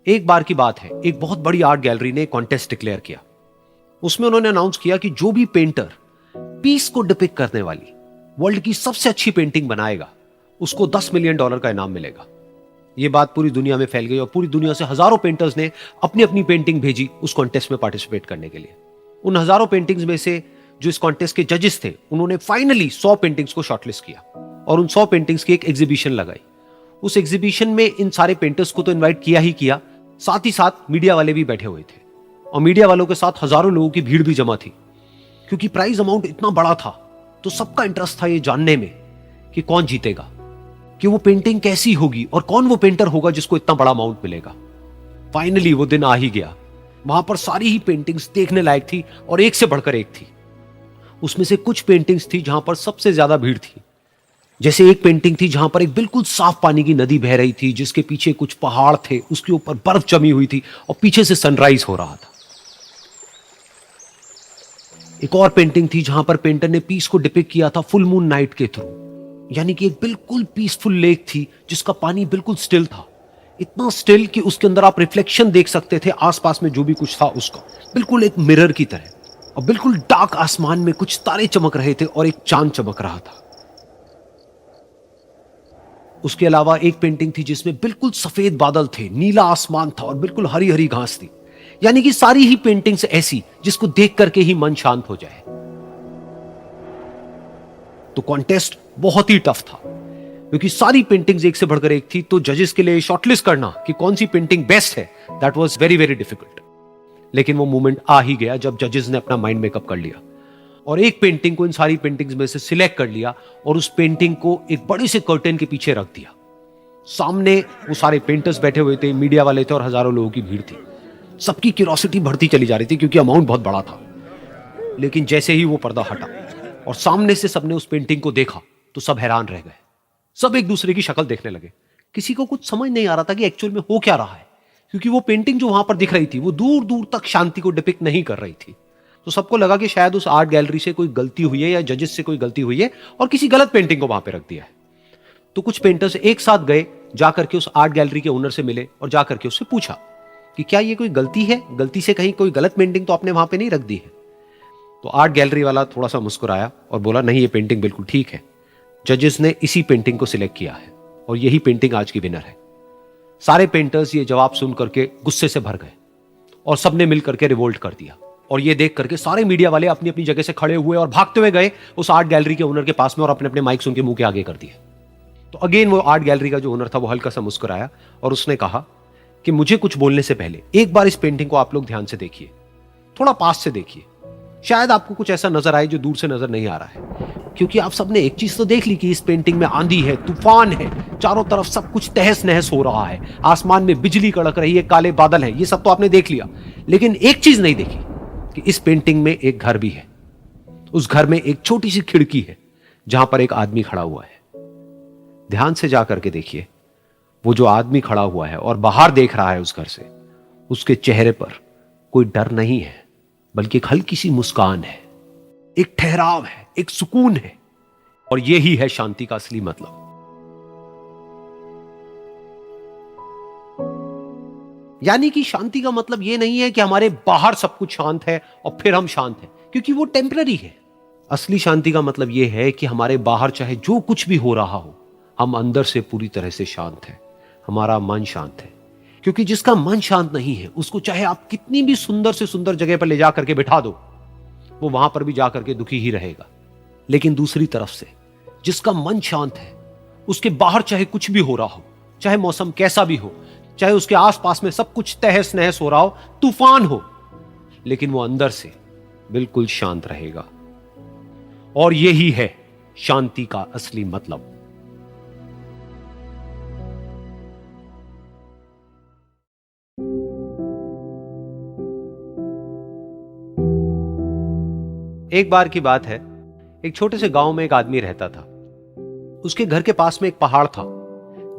एक बार की बात है, एक बहुत बड़ी आर्ट गैलरी ने कॉन्टेस्ट डिक्लेयर किया। उसमें उन्होंने अनाउंस किया कि जो भी पेंटर पीस को डिपिक्ट करने वाली वर्ल्ड की सबसे अच्छी पेंटिंग बनाएगा उसको $10 मिलियन का इनाम मिलेगा। यह बात पूरी दुनिया में फैल गई और पूरी दुनिया से हजारों पेंटर्स ने अपनी अपनी पेंटिंग भेजी उस कॉन्टेस्ट में पार्टिसिपेट करने के लिए। उन हजारों पेंटिंग्स में से जो इस कॉन्टेस्ट के जजेस थे उन्होंने फाइनली 100 पेंटिंग्स को शॉर्टलिस्ट किया और उन 100 पेंटिंग्स की एक एग्जीबिशन लगाई। उस एग्जीबिशन में इन सारे पेंटर्स को तो इनवाइट किया ही किया, साथ ही साथ मीडिया वाले भी बैठे हुए थे और मीडिया वालों के साथ हजारों लोगों की भीड़ भी जमा थी। क्योंकि प्राइज अमाउंट इतना बड़ा था तो सबका इंटरेस्ट था ये जानने में कि कौन जीतेगा, कि वो पेंटिंग कैसी होगी और कौन वो पेंटर होगा जिसको इतना बड़ा अमाउंट मिलेगा। फाइनली वो दिन आ ही गया। वहां पर सारी ही पेंटिंग्स देखने लायक थी और एक से बढ़कर एक थी। उसमें से कुछ पेंटिंग्स थी जहां पर सबसे ज्यादा भीड़ थी। जैसे एक पेंटिंग थी जहां पर एक बिल्कुल साफ पानी की नदी बह रही थी, जिसके पीछे कुछ पहाड़ थे, उसके ऊपर बर्फ जमी हुई थी और पीछे से सनराइज हो रहा था। एक और पेंटिंग थी जहां पर पेंटर ने पीस को डिपिक्ट किया था फुल मून नाइट के थ्रू, यानी कि एक बिल्कुल पीसफुल लेक थी जिसका पानी बिल्कुल स्टिल था, इतना स्टिल कि उसके अंदर आप रिफ्लेक्शन देख सकते थे आसपास में जो भी कुछ था उसका, बिल्कुल एक मिरर की तरह। और बिल्कुल डार्क आसमान में कुछ तारे चमक रहे थे और एक चांद चमक रहा था। उसके अलावा एक पेंटिंग थी जिसमें बिल्कुल सफेद बादल थे, नीला आसमान था और बिल्कुल हरी हरी घास थी। यानी कि सारी ही पेंटिंग्स ऐसी जिसको देख करके ही मन शांत हो जाए। तो कॉन्टेस्ट बहुत ही टफ था क्योंकि सारी पेंटिंग्स एक से बढ़कर एक थी। तो जजेस के लिए शॉर्टलिस्ट करना कि कौन सी पेंटिंग बेस्ट है, that was very very difficult. लेकिन वो मोमेंट आ ही गया जब जजेस ने अपना माइंड मेकअप कर लिया और एक पेंटिंग को इन सारी पेंटिंग्स में से सिलेक्ट कर लिया और उस पेंटिंग को एक बड़े से कर्टेन के पीछे रख दिया। सामने वो सारे पेंटर्स बैठे हुए थे, मीडिया वाले थे और हजारों लोगों की भीड़ थी। सबकी क्यूरियोसिटी बढ़ती चली जा रही थी क्योंकि अमाउंट बहुत बड़ा था। लेकिन जैसे ही वो पर्दा हटा और सामने से सबने उस पेंटिंग को देखा तो सब हैरान रह गए। सब एक दूसरे की शक्ल देखने लगे। किसी को कुछ समझ नहीं आ रहा था कि एक्चुअल में हो क्या रहा है, क्योंकि वो पेंटिंग जो वहां पर दिख रही थी वो दूर दूर तक शांति को डिपिक्ट नहीं कर रही थी। तो सबको लगा कि शायद उस आर्ट गैलरी से कोई गलती हुई है या जजेस से कोई गलती हुई है और किसी गलत पेंटिंग को वहां पे रख दिया है। तो कुछ पेंटर्स एक साथ गए, जाकर के उस आर्ट गैलरी के ओनर से मिले और जाकर के उससे पूछा कि क्या ये कोई गलती है, गलती से कहीं कोई गलत पेंटिंग तो आपने वहां पे नहीं रख दी है। तो आर्ट गैलरी वाला थोड़ा सा मुस्कुराया और बोला, नहीं ये पेंटिंग बिल्कुल ठीक है, जजेस ने इसी पेंटिंग को सिलेक्ट किया है और यही पेंटिंग आज की विनर है। सारे पेंटर्स ये जवाब सुन करके गुस्से से भर गए और सबने मिल करके रिवोल्ट कर दिया। और ये देख करके सारे मीडिया वाले अपनी अपनी जगह से खड़े हुए और भागते हुए गए उस आर्ट गैलरी के ओनर के पास में और अपने अपने माइक्स उनके मुंह के आगे कर दिए। तो अगेन वो आर्ट गैलरी का जो ओनर था वो हल्का सा मुस्कुराया और उसने कहा कि मुझे कुछ बोलने से पहले एक बार इस पेंटिंग को आप लोग ध्यान से देखिए, थोड़ा पास से देखिए, शायद आपको कुछ ऐसा नजर आए जो दूर से नजर नहीं आ रहा है। क्योंकि आप सबने एक चीज तो देख ली कि इस पेंटिंग में आंधी है, तूफान है, चारों तरफ सब कुछ तहस नहस हो रहा है, आसमान में बिजली कड़क रही है, काले बादल हैं, ये सब तो आपने देख लिया। लेकिन एक चीज नहीं देखी कि इस पेंटिंग में एक घर भी है। उस घर में एक छोटी सी खिड़की है जहां पर एक आदमी खड़ा हुआ है। ध्यान से जाकर के देखिए, वो जो आदमी खड़ा हुआ है और बाहर देख रहा है उस घर से, उसके चेहरे पर कोई डर नहीं है बल्कि एक हल्की सी मुस्कान है, एक ठहराव है, एक सुकून है। और यही है शांति का असली मतलब। यानी कि शांति का मतलब यह नहीं है कि हमारे बाहर सब कुछ शांत है और फिर हम शांत हैं, क्योंकि वो टेम्पररी है। असली शांति का मतलब यह है कि हमारे बाहर चाहे जो कुछ भी हो रहा हो, हम अंदर से पूरी तरह से शांत हैं, हमारा मन शांत है। क्योंकि जिसका मन शांत नहीं है उसको चाहे आप कितनी भी सुंदर से सुंदर जगह पर ले जा करके बिठा दो, वो वहां पर भी जाकर के दुखी ही रहेगा। लेकिन दूसरी तरफ से जिसका मन शांत है, उसके बाहर चाहे कुछ भी हो रहा हो, चाहे मौसम कैसा भी हो, चाहे उसके आसपास में सब कुछ तहस नहस हो रहा हो, तूफान हो, लेकिन वो अंदर से बिल्कुल शांत रहेगा। और यही है शांति का असली मतलब। एक बार की बात है, एक छोटे से गांव में एक आदमी रहता था। उसके घर के पास में एक पहाड़ था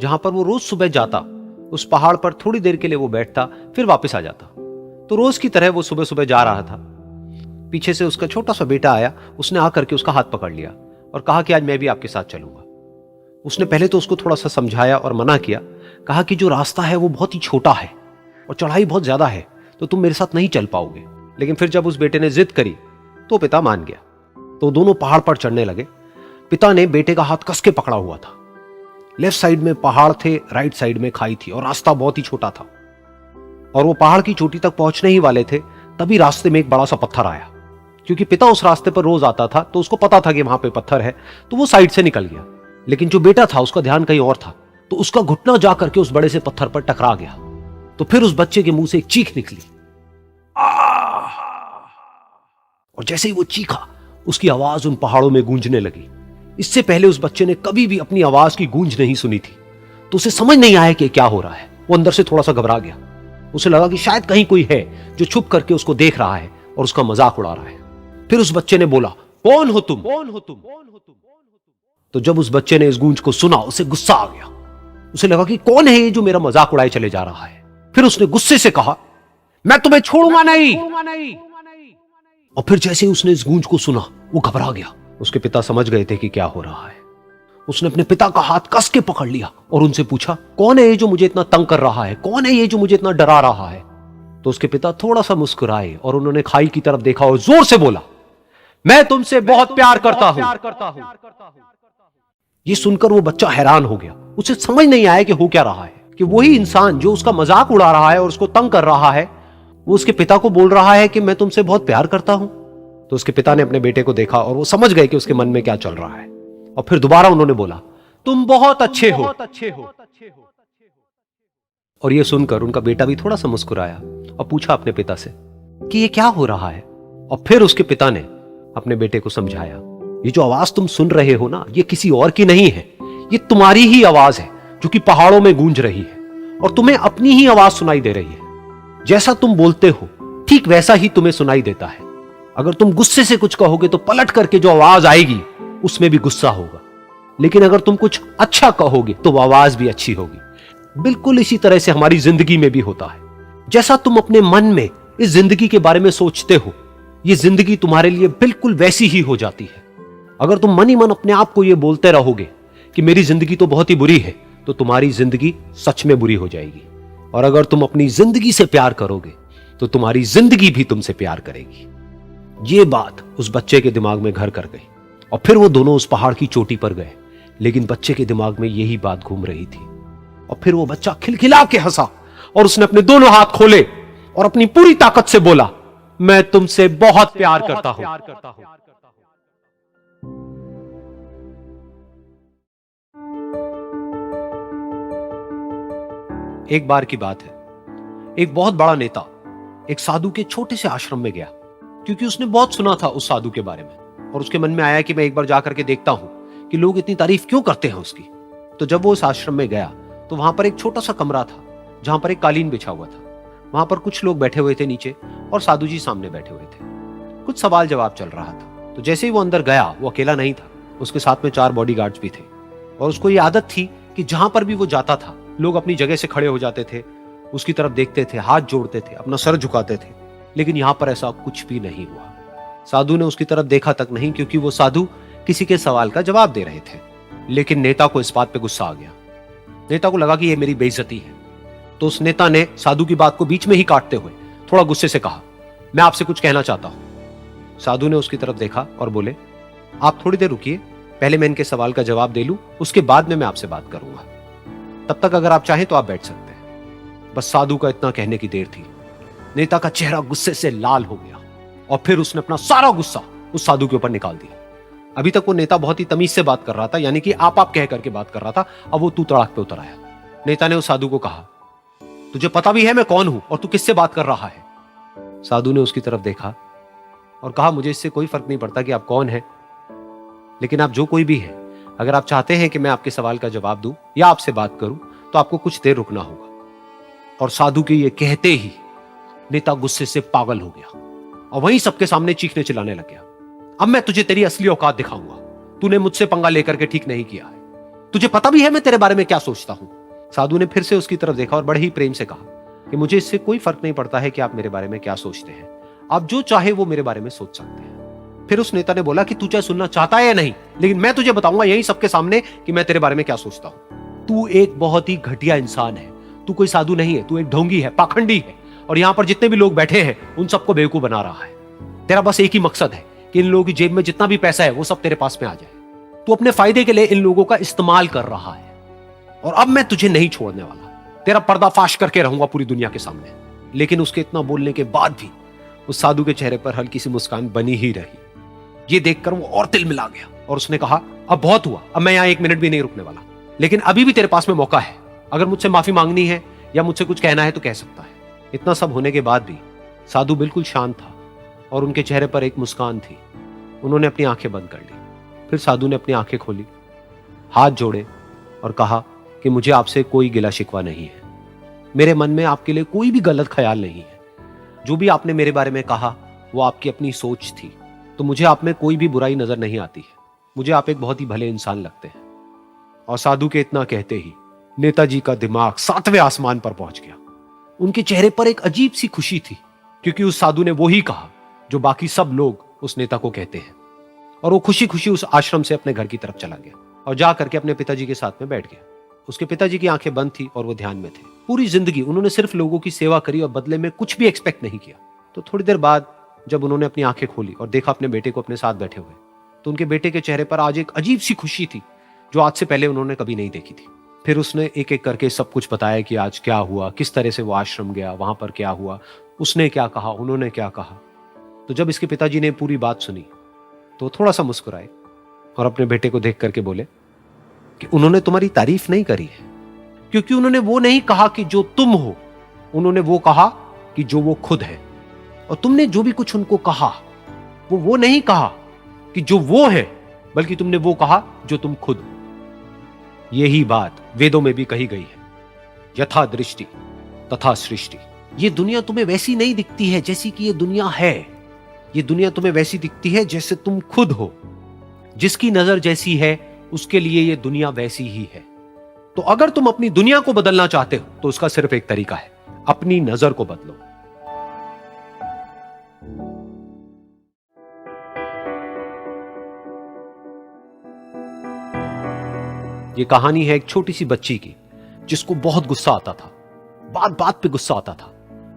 जहां पर वो रोज सुबह जाता, उस पहाड़ पर थोड़ी देर के लिए वो बैठता, फिर वापस आ जाता। तो रोज की तरह वो सुबह सुबह जा रहा था। पीछे से उसका छोटा सा बेटा आया, उसने आकर के उसका हाथ पकड़ लिया और कहा कि आज मैं भी आपके साथ चलूंगा। उसने पहले तो उसको थोड़ा सा समझाया और मना किया, कहा कि जो रास्ता है वो बहुत ही छोटा है और चढ़ाई बहुत ज्यादा है, तो तुम मेरे साथ नहीं चल पाओगे। लेकिन फिर जब उस बेटे ने जिद करी तो पिता मान गया। तो दोनों पहाड़ पर चढ़ने लगे। पिता ने बेटे का हाथ कस के पकड़ा हुआ था। लेफ्ट साइड में पहाड़ थे, राइट साइड में खाई थी और रास्ता बहुत ही छोटा था। और वो पहाड़ की चोटी तक पहुंचने ही वाले थे, तभी रास्ते में एक बड़ा सा पत्थर आया। क्योंकि पिता उस रास्ते पर रोज आता था तो उसको पता था कि वहां पे पत्थर है, तो वो साइड से निकल गया। लेकिन जो बेटा था उसका ध्यान कहीं और था, तो उसका घुटना जा करके उस बड़े से पत्थर पर टकरा गया। तो फिर उस बच्चे के मुंह से एक चीख निकली, और जैसे ही वो चीखा उसकी आवाज उन पहाड़ों में गूंजने लगी। इससे पहले उस बच्चे ने कभी भी अपनी आवाज की गूंज नहीं सुनी थी, तो उसे समझ नहीं आया कि क्या हो रहा है। वो अंदर से थोड़ा सा घबरा गया। उसे लगा कि शायद कहीं कोई है जो छुप करके उसको देख रहा है और उसका मजाक उड़ा रहा है। फिर उस बच्चे ने बोला, कौन हो तुम? कौन हो तुम? तो जब उस बच्चे ने इस गूंज को सुना, उसे गुस्सा आ गया। उसे लगा कि कौन है ये जो मेरा मजाक उड़ाए चले जा रहा है। फिर उसने गुस्से से कहा, मैं तुम्हें छोड़ूंगा नहीं। और फिर जैसे ही उसने इस गूंज को सुना, वो घबरा गया। उसके पिता समझ गए थे कि क्या हो रहा है। उसने अपने पिता का हाथ कस के पकड़ लिया और उनसे पूछा, कौन है ये जो मुझे इतना तंग कर रहा है? कौन है ये जो मुझे इतना डरा रहा है? तो उसके पिता थोड़ा सा मुस्कुराए और उन्होंने खाई की तरफ देखा और जोर से बोला, मैं तुमसे बहुत प्यार करता हूं। ये सुनकर वो बच्चा हैरान हो गया। उसे समझ नहीं आया कि हो क्या रहा है, कि वही इंसान जो उसका मजाक उड़ा रहा है और उसको तंग कर रहा है, वो उसके पिता को बोल रहा है कि मैं तुमसे बहुत प्यार करता हूं। तो उसके पिता ने अपने बेटे को देखा और वो समझ गए कि उसके मन में क्या चल रहा है। और फिर दोबारा उन्होंने बोला, तुम बहुत अच्छे हो। और ये सुनकर उनका बेटा भी थोड़ा सा मुस्कुराया और पूछा अपने पिता से कि ये क्या हो रहा है। और फिर उसके पिता ने अपने बेटे को समझाया, ये जो आवाज तुम सुन रहे हो ना, ये किसी और की नहीं है, ये तुम्हारी ही आवाज है जो कि पहाड़ों में गूंज रही है और तुम्हें अपनी ही आवाज सुनाई दे रही है। जैसा तुम बोलते हो ठीक वैसा ही तुम्हें सुनाई देता है। अगर तुम गुस्से से कुछ कहोगे तो पलट करके जो आवाज आएगी उसमें भी गुस्सा होगा, लेकिन अगर तुम कुछ अच्छा कहोगे तो वो आवाज भी अच्छी होगी। बिल्कुल इसी तरह से हमारी जिंदगी में भी होता है। जैसा तुम अपने मन में इस जिंदगी के बारे में सोचते हो, ये जिंदगी तुम्हारे लिए बिल्कुल वैसी ही हो जाती है। अगर तुम मन ही मन अपने आप को ये बोलते रहोगे कि मेरी जिंदगी तो बहुत ही बुरी है, तो तुम्हारी जिंदगी सच में बुरी हो जाएगी। और अगर तुम अपनी जिंदगी से प्यार करोगे तो तुम्हारी जिंदगी भी तुमसे प्यार करेगी। ये बात उस बच्चे के दिमाग में घर कर गई और फिर वो दोनों उस पहाड़ की चोटी पर गए। लेकिन बच्चे के दिमाग में यही बात घूम रही थी। और फिर वो बच्चा खिलखिला के हंसा और उसने अपने दोनों हाथ खोले और अपनी पूरी ताकत से बोला, मैं तुमसे बहुत प्यार करता हूं। एक बार की बात है, एक बहुत बड़ा नेता एक साधु के छोटे से आश्रम में गया, क्योंकि उसने बहुत सुना था उस साधु के बारे में और उसके मन में आया कि मैं एक बार जाकर के देखता हूं कि लोग इतनी तारीफ क्यों करते हैं उसकी। तो जब वो उस आश्रम में गया तो वहां पर एक छोटा सा कमरा था जहां पर एक कालीन बिछा हुआ था। वहां पर कुछ लोग बैठे हुए थे नीचे और साधु जी सामने बैठे हुए थे। कुछ सवाल जवाब चल रहा था। तो जैसे ही वो अंदर गया, वो अकेला नहीं था, उसके साथ में 4 बॉडीगार्ड्स भी थे। और उसको ये आदत थी कि जहां पर भी वो जाता था लोग अपनी जगह से खड़े हो जाते थे, उसकी तरफ देखते थे, हाथ जोड़ते थे, अपना सर झुकाते थे। लेकिन यहां पर ऐसा कुछ भी नहीं हुआ। साधु ने उसकी तरफ देखा तक नहीं, क्योंकि वो साधु किसी के सवाल का जवाब दे रहे थे। लेकिन नेता को इस बात पे गुस्सा आ गया। नेता को लगा कि ये मेरी बेइज्जती है। तो उस नेता ने साधु की बात को बीच में ही काटते हुए थोड़ा गुस्से से कहा, मैं आपसे कुछ कहना चाहता हूं। साधु ने उसकी तरफ देखा और बोले, आप थोड़ी देर रुकिए, पहले मैं इनके सवाल का जवाब दे लूं, उसके बाद में मैं आपसे बात करूंगा। तब तक अगर आप चाहें तो आप बैठ सकते हैं। बस साधु का इतना कहने की देर थी। नेता का चेहरा गुस्से से लाल हो गया और फिर उसने अपना सारा गुस्सा उस साधु के ऊपर निकाल दिया। अभी तक वो नेता बहुत ही तमीज से बात कर रहा था, यानी कि आप कह करके बात कर रहा था। अब वो तू तड़ाक पे उतर आया। नेता ने उस साधु को कहा, तुझे पता भी है मैं कौन हूं और तू किससे बात कर रहा है? साधु ने उसकी तरफ देखा और कहा, मुझे इससे कोई फर्क नहीं पड़ता कि आप कौन हैं, लेकिन आप जो कोई भी हैं, अगर आप चाहते हैं कि मैं आपके सवाल का जवाब दूं या आपसे बात करूं तो आपको कुछ देर रुकना होगा। और साधु के ये कहते ही नेता गुस्से से पागल हो गया और वहीं सबके सामने चीखने चिल्लाने लग गया, अब मैं तुझे तेरी असली औकात दिखाऊंगा। तूने मुझसे पंगा लेकर के ठीक नहीं किया है। तुझे पता भी है मैं तेरे बारे में क्या सोचता हूं। साधु ने फिर से उसकी तरफ देखा और बड़े ही प्रेम से कहा कि मुझे इससे कोई फर्क नहीं पड़ता है कि आप मेरे बारे में क्या सोचते हैं। आप जो चाहे वो मेरे बारे में सोच सकते हैं। फिर उस नेता ने बोला कि तू चाहे सुनना चाहता है या नहीं, लेकिन मैं तुझे बताऊंगा यही सबके सामने कि मैं तेरे बारे में क्या सोचता हूं। तू एक बहुत ही घटिया इंसान है। तू कोई साधु नहीं है, तू एक ढोंगी है, पाखंडी है, और यहां पर जितने भी लोग बैठे हैं उन सबको बेवकूफ बना रहा है। तेरा बस एक ही मकसद है कि इन लोगों की जेब में जितना भी पैसा है वो सब तेरे पास में आ जाए। तू अपने फायदे के लिए इन लोगों का इस्तेमाल कर रहा है, और अब मैं तुझे नहीं छोड़ने वाला। तेरा पर्दाफाश करके रहूंगा पूरी दुनिया के सामने। लेकिन उसके इतना बोलने के बाद भी उस साधु के चेहरे पर हल्की सी मुस्कान बनी ही रही। ये देखकर वो और तिल मिला गया और उसने कहा, अब बहुत हुआ, अब मैं यहां एक मिनट भी नहीं रुकने वाला। लेकिन अभी भी तेरे पास में मौका है, अगर मुझसे माफी मांगनी है या मुझसे कुछ कहना है तो कह सकता है। इतना सब होने के बाद भी साधु बिल्कुल शांत था और उनके चेहरे पर एक मुस्कान थी। उन्होंने अपनी आंखें बंद कर ली। फिर साधु ने अपनी आंखें खोली, हाथ जोड़े और कहा कि मुझे आपसे कोई गिला शिकवा नहीं है। मेरे मन में आपके लिए कोई भी गलत ख्याल नहीं है। जो भी आपने मेरे बारे में कहा वो आपकी अपनी सोच थी, तो मुझे आप में कोई भी बुराई नजर नहीं आती है। मुझे आप एक बहुत ही भले इंसान लगते हैं। और साधु के इतना कहते ही नेताजी का दिमाग 7वें आसमान पर पहुंच गया। उनके चेहरे पर एक अजीब सी खुशी थी, क्योंकि उस साधु ने वो ही कहा जो बाकी सब लोग उस नेता को कहते हैं। और वो खुशी खुशी उस आश्रम से अपने घर की तरफ चला गया और जा करके अपने पिताजी के साथ में बैठ गया। उसके पिताजी की आंखें बंद थी और वो ध्यान में थे। पूरी जिंदगी उन्होंने सिर्फ लोगों की सेवा करी और बदले में कुछ भी एक्सपेक्ट नहीं किया। तो थोड़ी देर बाद जब उन्होंने अपनी आंखें खोली और देखा अपने बेटे को अपने साथ बैठे हुए, तो उनके बेटे के चेहरे पर आज एक अजीब सी खुशी थी जो आज से पहले उन्होंने कभी नहीं देखी थी। फिर उसने एक एक करके सब कुछ बताया कि आज क्या हुआ, किस तरह से वो आश्रम गया, वहां पर क्या हुआ, उसने क्या कहा, उन्होंने क्या कहा। तो जब इसके पिताजी ने पूरी बात सुनी तो थोड़ा सा मुस्कुराए और अपने बेटे को देख करके बोले कि उन्होंने तुम्हारी तारीफ नहीं करी है, क्योंकि उन्होंने वो नहीं कहा कि जो तुम हो, उन्होंने वो कहा कि जो वो खुद है। और तुमने जो भी कुछ उनको कहा वो नहीं कहा कि जो वो है, बल्कि तुमने वो कहा जो तुम खुद हो। यही बात वेदों में भी कही गई है, यथा दृष्टि तथा सृष्टि। ये दुनिया तुम्हें वैसी नहीं दिखती है जैसी कि ये दुनिया है। ये दुनिया तुम्हें वैसी दिखती है जैसे तुम खुद हो। जिसकी नजर जैसी है उसके लिए ये दुनिया वैसी ही है। तो अगर तुम अपनी दुनिया को बदलना चाहते हो तो उसका सिर्फ एक तरीका है, अपनी नजर को बदलो। ये कहानी है एक छोटी सी बच्ची की जिसको बहुत गुस्सा आता था, बात बात पे गुस्सा आता था।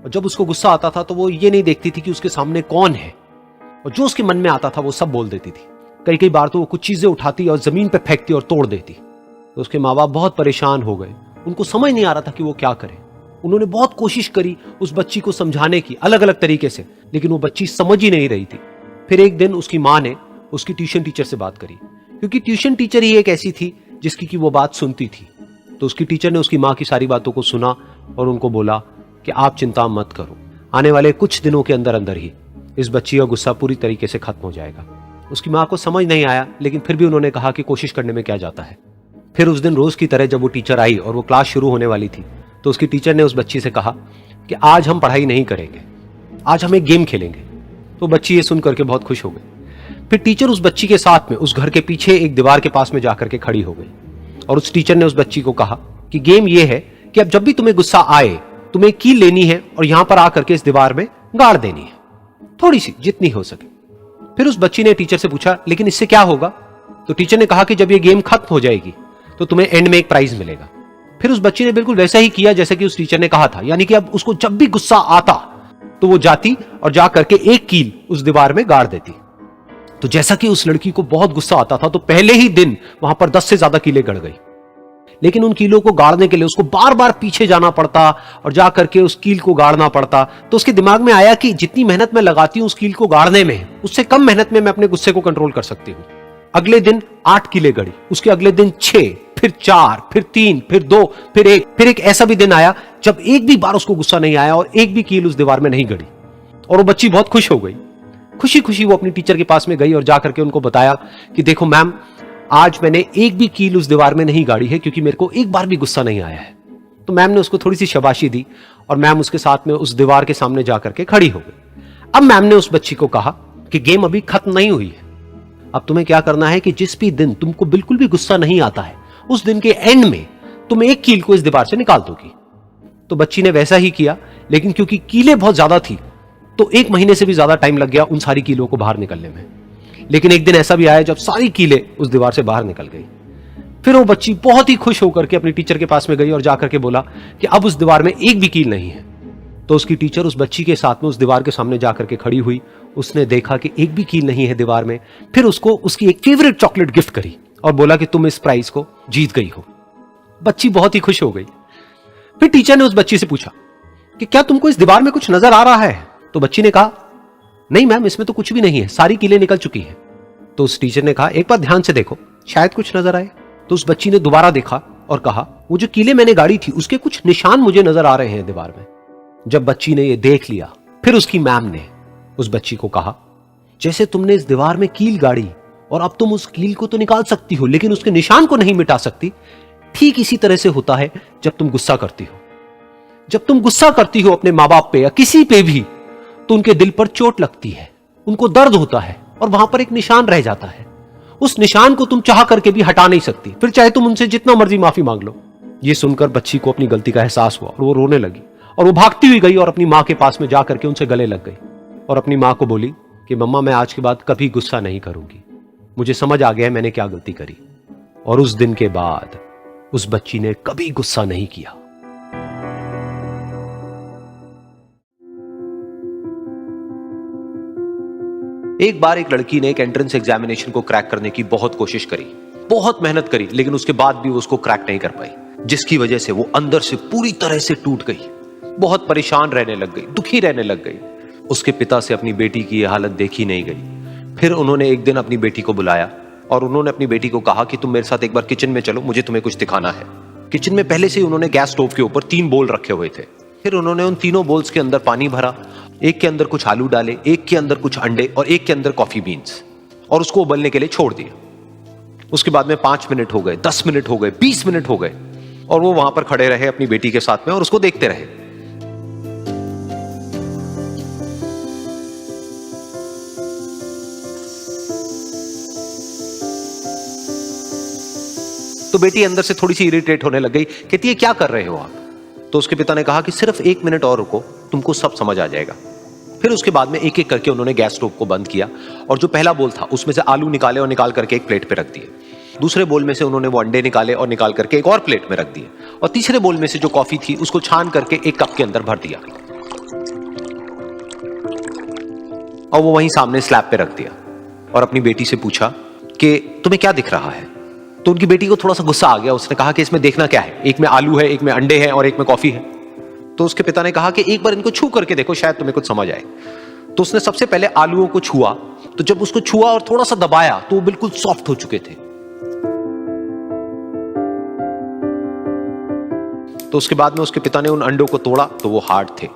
और जब उसको गुस्सा आता था तो वो ये नहीं देखती थी कि उसके सामने कौन है, और जो उसके मन में आता था वो सब बोल देती थी। कई कई बार तो वो कुछ चीजें उठाती और जमीन पे फेंकती और तोड़ देती। तो उसके माँ बाप बहुत परेशान हो गए, उनको समझ नहीं आ रहा था कि वो क्या करे। उन्होंने बहुत कोशिश करी उस बच्ची को समझाने की अलग अलग तरीके से, लेकिन वो बच्ची समझ ही नहीं रही थी। फिर एक दिन उसकी माँ ने उसकी ट्यूशन टीचर से बात करी, क्योंकि ट्यूशन टीचर ही एक ऐसी थी जिसकी कि वो बात सुनती थी। तो उसकी टीचर ने उसकी माँ की सारी बातों को सुना और उनको बोला कि आप चिंता मत करो, आने वाले कुछ दिनों के अंदर अंदर ही इस बच्ची का गुस्सा पूरी तरीके से खत्म हो जाएगा। उसकी माँ को समझ नहीं आया, लेकिन फिर भी उन्होंने कहा कि कोशिश करने में क्या जाता है। फिर उस दिन रोज की तरह जब वो टीचर आई और वो क्लास शुरू होने वाली थी, तो उसकी टीचर ने उस बच्ची से कहा कि आज हम पढ़ाई नहीं करेंगे, आज हम एक गेम खेलेंगे। तो बच्ची ये सुन करके बहुत खुश हो गई। फिर टीचर उस बच्ची के साथ में उस घर के पीछे एक दीवार के पास में जाकर के खड़ी हो गई और उस टीचर ने उस बच्ची को कहा कि गेम ये है कि अब जब भी तुम्हें गुस्सा आए तुम्हें कील लेनी है और यहां पर आकर के इस दीवार में गाड़ देनी है, थोड़ी सी, जितनी हो सके। फिर उस बच्ची ने टीचर से पूछा लेकिन इससे क्या होगा? तो टीचर ने कहा कि जब ये गेम खत्म हो जाएगी तो तुम्हें एंड में एक प्राइज मिलेगा। फिर उस बच्ची ने बिल्कुल वैसा ही किया जैसे कि उस टीचर ने कहा था, यानी कि अब उसको जब भी गुस्सा आता तो वो जाती और जा करके एक कील उस दीवार में गाड़ देती। तो जैसा कि उस लड़की को बहुत गुस्सा आता था तो पहले ही दिन वहां पर 10 से ज्यादा कीलें गड़ गई। लेकिन उन कीलों को गाड़ने के लिए उसको बार बार पीछे जाना पड़ता और जा करके उस कील को गाड़ना पड़ता। तो उसके दिमाग में आया कि जितनी मेहनत मैं लगाती हूं उस कील को गाड़ने में, उससे कम मेहनत में मैं अपने गुस्से को कंट्रोल कर सकती हूं। अगले दिन 8 कीलें गड़ी, उसके अगले दिन 6, फिर 4, फिर 3, फिर 2, फिर 1। फिर एक ऐसा भी दिन आया जब एक भी बार उसको गुस्सा नहीं आया और एक भी कील उस दीवार में नहीं गड़ी। और वो बच्ची बहुत खुश हो गई। खुशी खुशी वो अपनी टीचर के पास में गई और जाकर के उनको बताया कि देखो मैम, आज मैंने एक भी कील उस दीवार में नहीं गाड़ी है क्योंकि मेरे को एक बार भी गुस्सा नहीं आया है। तो मैम ने उसको थोड़ी सी शाबाशी दी और मैम उसके साथ में उस दीवार के सामने जाकर के खड़ी हो गई। अब मैम ने उस बच्ची को कहा कि गेम अभी खत्म नहीं हुई है, अब तुम्हें क्या करना है कि जिस भी दिन तुमको बिल्कुल भी गुस्सा नहीं आता है उस दिन के एंड में तुम एक कील को इस दीवार से निकाल दोगी। तो बच्ची ने वैसा ही किया, लेकिन क्योंकि कीलें बहुत ज्यादा थी तो 1 महीने से भी ज्यादा टाइम लग गया उन सारी कीलों को बाहर निकलने में। लेकिन एक दिन ऐसा भी आया जब सारी कीलें उस दीवार से बाहर निकल गई। फिर वो बच्ची बहुत ही खुश होकर के अपनी टीचर के पास में गई और जाकर के बोला कि अब उस दीवार में एक भी कील नहीं है। तो उसकी टीचर उस बच्ची के साथ में उस दीवार के सामने जाकर के खड़ी हुई। उसने देखा कि एक भी कील नहीं है दीवार में। फिर उसको उसकी एक फेवरेट चॉकलेट गिफ्ट करी और बोला कि तुम इस प्राइज को जीत गई हो। बच्ची बहुत ही खुश हो गई। फिर टीचर ने उस बच्ची से पूछा कि क्या तुमको इस दीवार में कुछ नजर आ रहा है? तो बच्ची ने कहा, नहीं मैम, इसमें तो कुछ भी नहीं है, सारी कीलें निकल चुकी हैं। तो उस टीचर ने कहा, एक बार ध्यान से देखो, शायद कुछ नजर आए। तो उस बच्ची ने दोबारा देखा और कहा, वो जो कीलें मैंने गाड़ी थी उसके कुछ निशान मुझे नजर आ रहे हैं दीवार में। जब बच्ची ने ये देख लिया, फिर उसकी मैम ने उस बच्ची को कहा, जैसे तुमने इस दीवार में कील गाड़ी और अब तुम उस कील को तो निकाल सकती हो लेकिन उसके निशान को नहीं मिटा सकती, ठीक इसी तरह से होता है जब तुम गुस्सा करती हो। जब तुम गुस्सा करती हो अपने माँ बाप पे या किसी पे भी, तो उनके दिल पर चोट लगती है, उनको दर्द होता है और वहां पर एक निशान रह जाता है। उस निशान को तुम चाह करके भी हटा नहीं सकती, फिर चाहे तुम उनसे जितना मर्जी माफी मांग लो। ये सुनकर बच्ची को अपनी गलती का एहसास हुआ और वो रोने लगी और वो भागती हुई गई और अपनी माँ के पास में जाकर के उनसे गले लग गई और अपनी माँ को बोली कि मम्मा, मैं आज के बाद कभी गुस्सा नहीं करूंगी, मुझे समझ आ गया है मैंने क्या गलती करी। और उस दिन के बाद उस बच्ची ने कभी गुस्सा नहीं किया। एक बार एक लड़की ने एक एंट्रेंस एग्जामिनेशन को क्रैक करने की बहुत कोशिश करी, बहुत मेहनत करी, लेकिन उसके बाद भी वो उसको क्रैक नहीं कर पाई, जिसकी वजह से वो अंदर से पूरी तरह से टूट गई, बहुत परेशान रहने लग गई, दुखी रहने लग गई। उसके पिता से अपनी बेटी की यह हालत देखी नहीं गई। फिर उन्होंने एक दिन अपनी बेटी को बुलाया और उन्होंने अपनी बेटी को कहा कि तुम मेरे साथ एक बार किचन में चलो, मुझे तुम्हें कुछ दिखाना है। किचन में पहले से ही उन्होंने गैस स्टोव के ऊपर 3 बोल रखे हुए थे। फिर उन्होंने उन तीनों बोल्स के अंदर पानी भरा, एक के अंदर कुछ आलू डाले, एक के अंदर कुछ अंडे और एक के अंदर कॉफी बीन्स, और उसको उबलने के लिए छोड़ दिया। उसके बाद में 5 मिनट हो गए, 10 मिनट हो गए, 20 मिनट हो गए और वो वहां पर खड़े रहे अपनी बेटी के साथ में और उसको देखते रहे। तो बेटी अंदर से थोड़ी सी इरिटेट होने लग गई, कहती है क्या कर रहे हो आप? तो उसके पिता ने कहा कि सिर्फ 1 मिनट और रुको, तुमको सब समझ आ जाएगा। फिर उसके बाद में एक एक करके उन्होंने गैस स्टोव को बंद किया और जो पहला बोल था उसमें से आलू निकाले और निकाल करके एक प्लेट पे रख दिए। दूसरे बोल में से उन्होंने वो अंडे निकाले और निकाल करके एक और प्लेट में रख दिए और तीसरे बोल में से जो कॉफी थी उसको छान करके एक कप के अंदर भर दिया और वो वहीं सामने स्लैब पे रख दिया और अपनी बेटी से पूछा कि तुम्हें क्या दिख रहा है? तो उनकी बेटी को थोड़ा सा गुस्सा आ गया। उसने कहा कि इसमें देखना क्या है, एक में आलू है, एक में अंडे हैं और एक में कॉफी है। तो उसके पिता ने कहा कि एक बार इनको छू करके देखो, शायद तुम्हें कुछ समझ आए। तो उसने सबसे पहले आलूओं को छुआ, तो जब उसको छुआ और थोड़ा सा दबाया तो वो बिल्कुल सॉफ्ट हो चुके थे। तो उसके बाद में उसके पिता ने उन अंडों को तोड़ा तो वो हार्ड थे।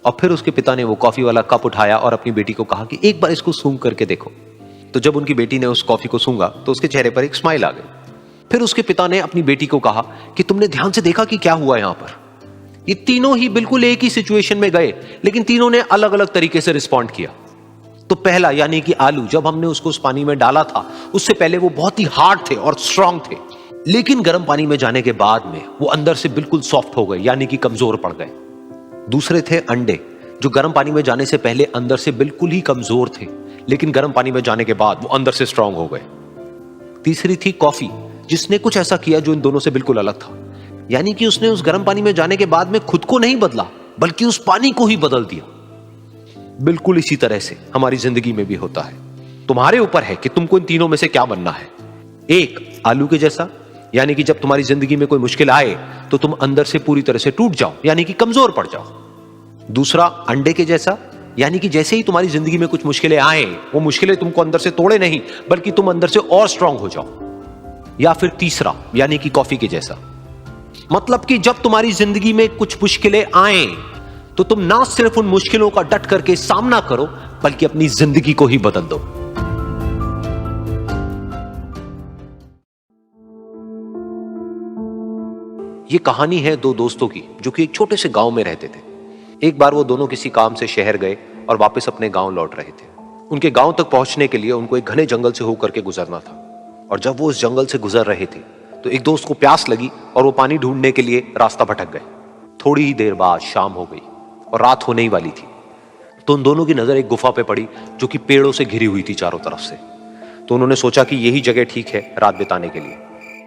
और फिर उसके पिता ने वो कॉफी वाला कप उठाया और अपनी बेटी को कहा कि एक बार इसको सूंघ करके देखो। तो जब उनकी बेटी ने उस कॉफी को सूंघा तो उसके चेहरे पर एक स्माइल आ गई। फिर उसके पिता ने अपनी बेटी को कहा कि तुमने ध्यान से देखा कि क्या हुआ यहां पर? ये तीनों ही बिल्कुल एक ही सिचुएशन में गए, लेकिन तीनों ने अलग अलग तरीके से रिस्पॉन्ड किया। तो पहला यानी कि आलू, जब हमने उसको उस पानी में डाला था उससे पहले वो बहुत ही हार्ड थे और स्ट्रांग थे, लेकिन गर्म पानी में जाने के बाद में वो अंदर से बिल्कुल सॉफ्ट हो गए, यानी कि कमजोर पड़ गए। दूसरे थे अंडे, जो गर्म पानी में जाने से पहले अंदर से बिल्कुल ही कमजोर थे, लेकिन गर्म पानी में जाने के बाद वो अंदर से स्ट्रांग हो गए। तीसरी थी कॉफी, जिसने कुछ ऐसा किया जो इन दोनों से बिल्कुल अलग था, यानी कि उसने उस गर्म पानी में जाने के बाद में खुद को नहीं बदला बल्कि उस पानी को ही बदल दिया। बिल्कुल इसी तरह से हमारी जिंदगी में भी होता है। तुम्हारे ऊपर है कि तुमको इन तीनों में से क्या बनना है। एक, आलू के जैसा, यानी कि जब तुम्हारी जिंदगी में कोई मुश्किल आए तो तुम अंदर से पूरी तरह से टूट जाओ, यानी कि कमजोर पड़ जाओ। दूसरा, अंडे के जैसा, यानी कि जैसे ही तुम्हारी जिंदगी में कुछ मुश्किलें आए, वो मुश्किलें तुमको अंदर से तोड़े नहीं बल्कि तुम अंदर से और स्ट्रांग हो जाओ। या फिर तीसरा, यानी कि कॉफी के जैसा, मतलब कि जब तुम्हारी जिंदगी में कुछ मुश्किलें आए तो तुम ना सिर्फ उन मुश्किलों का डट करके सामना करो बल्कि अपनी जिंदगी को ही बदल दो। ये कहानी है 2 दोस्तों की जो कि एक छोटे से गांव में रहते थे। एक बार वो दोनों किसी काम से शहर गए और वापस अपने गांव लौट रहे थे। उनके गांव तक पहुंचने के लिए उनको एक घने जंगल से होकर के गुजरना था और जब वो उस जंगल से गुजर रहे थे तो एक दोस्त को प्यास लगी और वो पानी ढूंढने के लिए रास्ता भटक गए। थोड़ी ही देर बाद शाम हो गई और रात होने ही वाली थी। तो उन दोनों की नजर एक गुफा पे पड़ी जो कि पेड़ों से घिरी हुई थी चारों तरफ से। तो उन्होंने सोचा कि यही जगह ठीक है रात बिताने के लिए।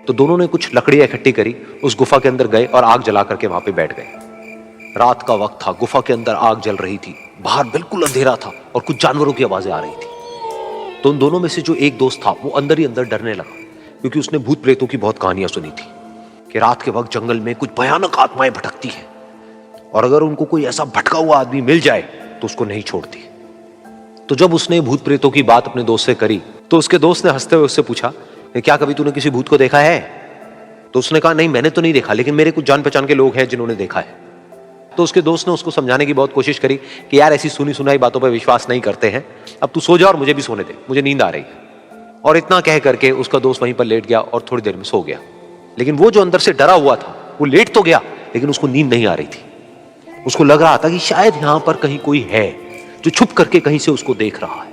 तो दोनों ने कुछ लकड़ियां इकट्ठी करी, उस गुफा के अंदर गए और आग जला करके वहां पे बैठ गए। रात का वक्त था, गुफा के अंदर आग जल रही थी, बाहर बिल्कुल अंधेरा था और कुछ जानवरों की आवाजें आ रही थी। तो उन दोनों में से जो एक दोस्त था वो अंदर ही अंदर डरने लगा, क्योंकि उसने भूत प्रेतों की बहुत कहानियां सुनी थी कि रात के वक्त जंगल में कुछ भयानक आत्माएं भटकती हैं और अगर उनको कोई ऐसा भटका हुआ आदमी मिल जाए तो उसको नहीं छोड़ती। तो जब उसने भूत प्रेतों की बात अपने दोस्त से करी तो उसके दोस्त ने हंसते हुए उससे पूछा, क्या कभी तूने किसी भूत को देखा है? तो उसने कहा, नहीं मैंने तो नहीं देखा, लेकिन मेरे कुछ जान पहचान के लोग हैं जिन्होंने देखा है। तो उसके दोस्त ने उसको समझाने की बहुत कोशिश करी कि यार ऐसी सुनी सुनाई बातों पर विश्वास नहीं करते हैं, अब तू सो जा और मुझे भी सोने दे, मुझे नींद आ रही है। और इतना कह करके उसका दोस्त वहीं पर लेट गया और थोड़ी देर में सो गया। लेकिन वो जो अंदर से डरा हुआ था वो लेट तो गया, लेकिन उसको नींद नहीं आ रही थी। उसको लग रहा था कि शायद यहां पर कहीं कोई है जो छुप करके कहीं से उसको देख रहा है।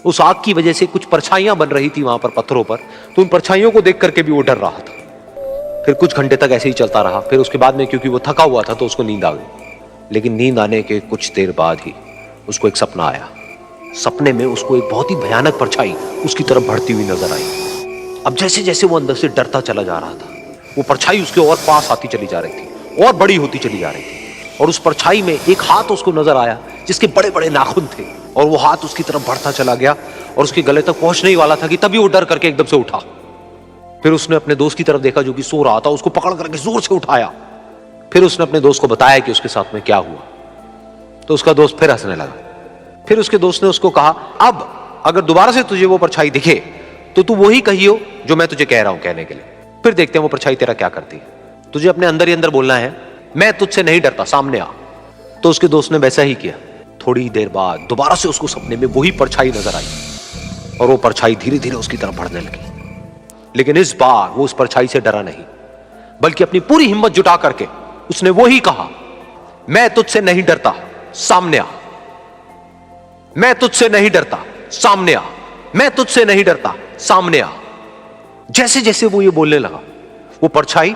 उस आग की वजह से कुछ परछाइयां बन रही थी वहां पर पत्थरों पर, तो उन परछाइयों को देख करके भी वो डर रहा था। फिर कुछ घंटे तक ऐसे ही चलता रहा। फिर उसके बाद में क्योंकि वो थका हुआ था तो उसको नींद आ गई। लेकिन नींद आने के कुछ देर बाद ही उसको एक सपना आया। सपने में उसको एक बहुत ही भयानक परछाई उसकी तरफ बढ़ती हुई नजर आई। अब जैसे जैसे वो अंदर से डरता चला जा रहा था, वो परछाई उसके और पास आती चली जा रही थी और बड़ी होती चली जा रही थी। और उस परछाई में एक हाथ उसको नजर आया जिसके बड़े बड़े नाखून थे, और वो हाथ उसकी तरफ बढ़ता चला गया और उसके गले तक पहुंचने ही वाला था कि तभी वो डर करके एकदम से उठा। फिर उसने अपने दोस्त की तरफ देखा जो कि सो रहा था, उसको पकड़ करके जोर से उठाया। फिर उसने अपने दोस्त को बताया कि उसके साथ में क्या हुआ। तो उसका दोस्त फिर हंसने लगा। फिर उसके दोस्त ने उसको कहा, अब अगर दोबारा से तुझे वो परछाई दिखे तो तू वही कहियो जो मैं तुझे कह रहा हूं कहने के लिए, फिर देखते हैं वो परछाई तेरा क्या करती है। तुझे अपने अंदर ही अंदर बोलना है, मैं तुझसे नहीं डरता, सामने आ। तो उसके दोस्त ने वैसा ही किया। थोड़ी देर बाद दोबारा से उसको सपने में वही परछाई नजर आई और वो परछाई धीरे धीरे उसकी तरफ बढ़ने लगी। लेकिन इस बार वो उस परछाई से डरा नहीं, बल्कि अपनी पूरी हिम्मत जुटा करके उसने वो ही कहा, मैं तुझसे नहीं डरता, सामने आ। मैं तुझसे नहीं डरता, सामने आ। मैं तुझसे नहीं डरता, सामने आ। जैसे जैसे वो ये बोलने लगा, वो परछाई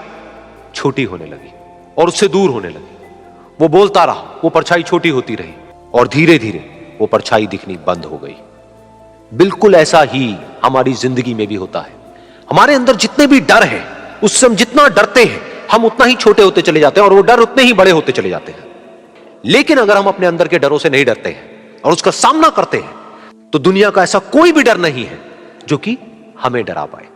छोटी होने लगी और उससे दूर होने लगी। वो बोलता रहा, वो परछाई छोटी होती रही और धीरे धीरे वो परछाई दिखनी बंद हो गई। बिल्कुल ऐसा ही हमारी जिंदगी में भी होता है। हमारे अंदर जितने भी डर है, उससे हम जितना डरते हैं हम उतना ही छोटे होते चले जाते हैं और वो डर उतने ही बड़े होते चले जाते हैं। लेकिन अगर हम अपने अंदर के डरों से नहीं डरते हैं और उसका सामना करते हैं तो दुनिया का ऐसा कोई भी डर नहीं है जो कि हमें डरा पाए।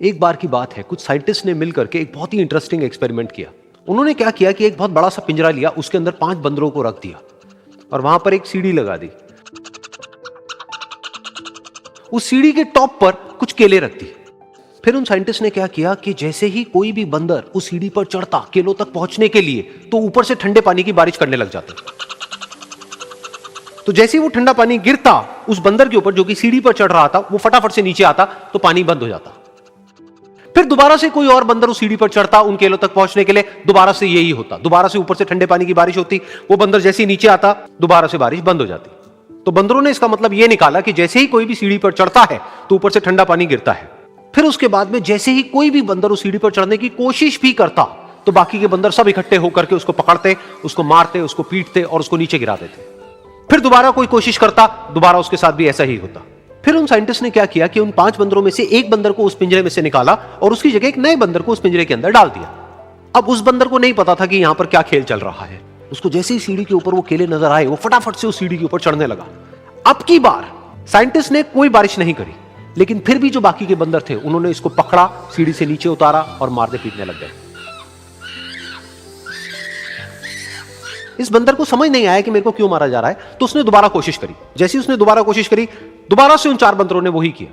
एक बार की बात है, कुछ साइंटिस्ट ने मिलकर के एक बहुत ही इंटरेस्टिंग एक्सपेरिमेंट किया। उन्होंने क्या किया कि एक बहुत बड़ा सा पिंजरा लिया, उसके अंदर 5 बंदरों को रख दिया और वहां पर एक सीढ़ी लगा दी। उस सीढ़ी के टॉप पर कुछ केले रख दी। फिर उन साइंटिस्ट ने क्या किया कि जैसे ही कोई भी बंदर उस सीढ़ी पर चढ़ता केलों तक पहुंचने के लिए, तो ऊपर से ठंडे पानी की बारिश करने लग जाते। तो जैसे ही वो ठंडा पानी गिरता उस बंदर के ऊपर जो कि सीढ़ी पर चढ़ रहा था, वो फटाफट से नीचे आता तो पानी बंद हो जाता। फिर दोबारा से कोई और बंदर उस सीढ़ी पर चढ़ता उन केलों तक पहुंचने के लिए, दोबारा से यही होता। दोबारा से ऊपर से ठंडे पानी की बारिश होती, वो बंदर जैसे ही नीचे आता दोबारा से बारिश बंद हो जाती। तो बंदरों ने इसका मतलब यह निकाला कि जैसे ही कोई भी सीढ़ी पर चढ़ता है तो ऊपर से ठंडा पानी गिरता है। फिर उसके बाद में जैसे ही कोई भी बंदर उस सीढ़ी पर चढ़ने की कोशिश भी करता तो बाकी के बंदर सब इकट्ठे होकर के उसको पकड़ते, उसको मारते, उसको पीटते और उसको नीचे गिरा देते। फिर दोबारा कोई कोशिश करता, दोबारा उसके साथ भी ऐसा ही होता। फिर उन साइंटिस्ट ने क्या किया कि उन 5 बंदरों में से एक बंदर को उस पिंजरे में से निकाला और उसकी जगह एक नए बंदर को उस पिंजरे के अंदर डाल दिया। अब उस बंदर को नहीं पता था कि यहां पर क्या खेल चल रहा है। उसको जैसे ही सीढ़ी के ऊपर वो केले नजर आए, वो फटाफट से उस सीढ़ी के ऊपर चढ़ने लगा। अब की बार साइंटिस्ट ने कोई बारिश नहीं करी, लेकिन फिर भी जो बाकी के बंदर थे उन्होंने इसको पकड़ा, सीढ़ी से नीचे उतारा और मारने पीटने लग गए। इस बंदर को समझ नहीं आया कि मेरे को क्यों मारा जा रहा है, तो उसने दोबारा कोशिश करी। जैसे ही उसने दोबारा कोशिश करी, दोबारा से उन 4 बंदरों ने वही किया।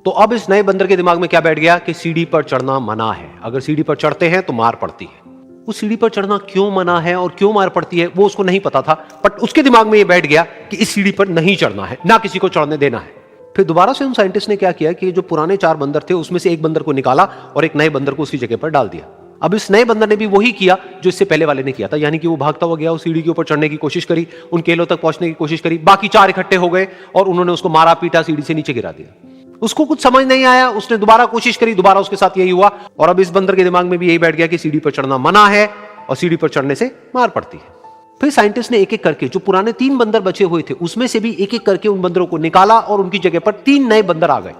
तो अब इस नए बंदर के दिमाग में क्या बैठ गया कि सीढ़ी पर चढ़ना मना है, अगर सीढ़ी पर चढ़ते हैं तो मार पड़ती है। उस सीढ़ी पर चढ़ना क्यों मना है और क्यों मार पड़ती है वो उसको नहीं पता था, बट उसके दिमाग में ये बैठ गया कि इस सीढ़ी पर नहीं चढ़ना है, ना किसी को चढ़ने देना है। फिर दोबारा से उन साइंटिस्ट ने क्या किया कि जो पुराने 4 बंदर थे उसमें से एक बंदर को निकाला और एक नए बंदर को उसी जगह पर डाल दिया। अब इस नए बंदर ने भी वही किया जो इससे पहले वाले ने किया था, यानी कि वो भागता हुआ गया, उस सीढ़ी के ऊपर चढ़ने की कोशिश करी, उन केलों तक पहुंचने की कोशिश करी, बाकी 4 इकट्ठे हो गए और उन्होंने उसको मारा पीटा, सीढ़ी से नीचे गिरा दिया। उसको कुछ समझ नहीं आया, उसने दोबारा कोशिश करी, दोबारा उसके साथ यही हुआ। और अब इस बंदर के दिमाग में भी यही बैठ गया कि सीढ़ी पर चढ़ना मना है और सीढ़ी पर चढ़ने से मार पड़ती है। फिर साइंटिस्ट ने एक एक करके जो पुराने 3 बंदर बचे हुए थे उसमें से भी एक एक करके उन बंदरों को निकाला और उनकी जगह पर 3 नए बंदर आ गए।